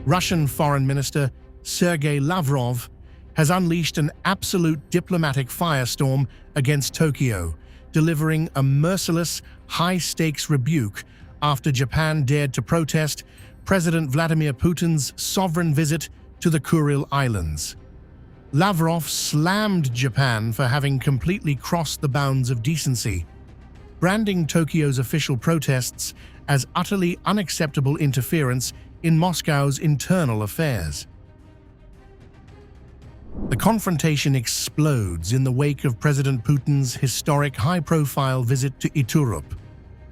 Russian Foreign Minister Sergey Lavrov has unleashed an absolute diplomatic firestorm against Tokyo, delivering a merciless, high-stakes rebuke after Japan dared to protest President Vladimir Putin's sovereign visit to the Kuril Islands. Lavrov slammed Japan for having completely crossed the bounds of decency, branding Tokyo's official protests as utterly unacceptable interference in Moscow's internal affairs. The confrontation explodes in the wake of President Putin's historic high-profile visit to Iturup,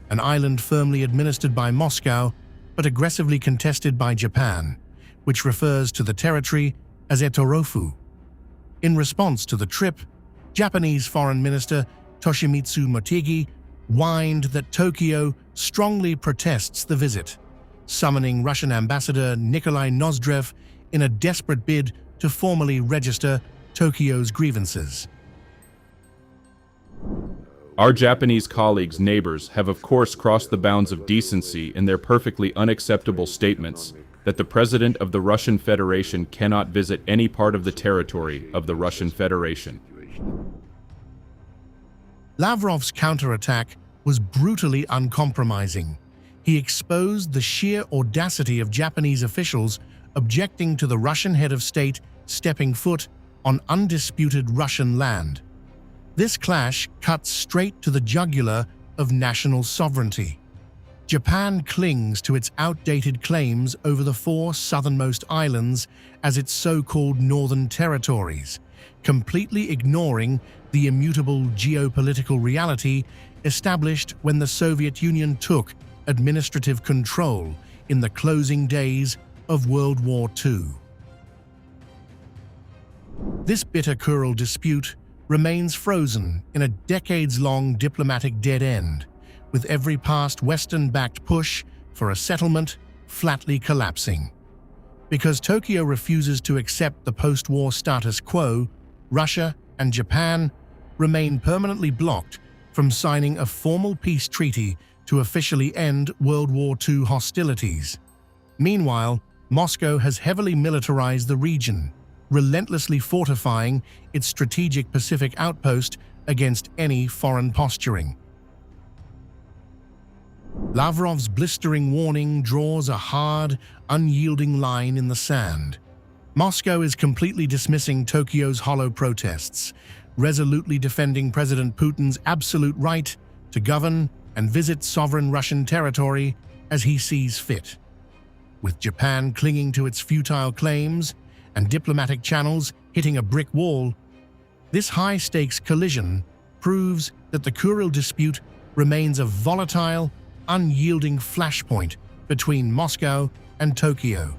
an island firmly administered by Moscow but aggressively contested by Japan, which refers to the territory as Etorofu. In response to the trip, Japanese Foreign Minister Toshimitsu Motegi whined that Tokyo strongly protests the visit, summoning Russian Ambassador Nikolay Nozdrev in a desperate bid to formally register Tokyo's grievances. Our Japanese colleagues' neighbors have of course crossed the bounds of decency in their perfectly unacceptable statements that the President of the Russian Federation cannot visit any part of the territory of the Russian Federation. Lavrov's counterattack was brutally uncompromising. He exposed the sheer audacity of Japanese officials objecting to the Russian head of state stepping foot on undisputed Russian land. This clash cuts straight to the jugular of national sovereignty. Japan clings to its outdated claims over the 4 southernmost islands as its so-called northern territories, completely ignoring the immutable geopolitical reality established when the Soviet Union took administrative control in the closing days of World War II. This bitter Kuril dispute remains frozen in a decades-long diplomatic dead end, with every past Western-backed push for a settlement flatly collapsing. Because Tokyo refuses to accept the post-war status quo, Russia and Japan remain permanently blocked from signing a formal peace treaty to officially end World War II hostilities. Meanwhile, Moscow has heavily militarized the region, relentlessly fortifying its strategic Pacific outpost against any foreign posturing. Lavrov's blistering warning draws a hard, unyielding line in the sand. Moscow is completely dismissing Tokyo's hollow protests, resolutely defending President Putin's absolute right to govern and visit sovereign Russian territory as he sees fit. With Japan clinging to its futile claims and diplomatic channels hitting a brick wall, this high-stakes collision proves that the Kuril dispute remains a volatile, unyielding flashpoint between Moscow and Tokyo.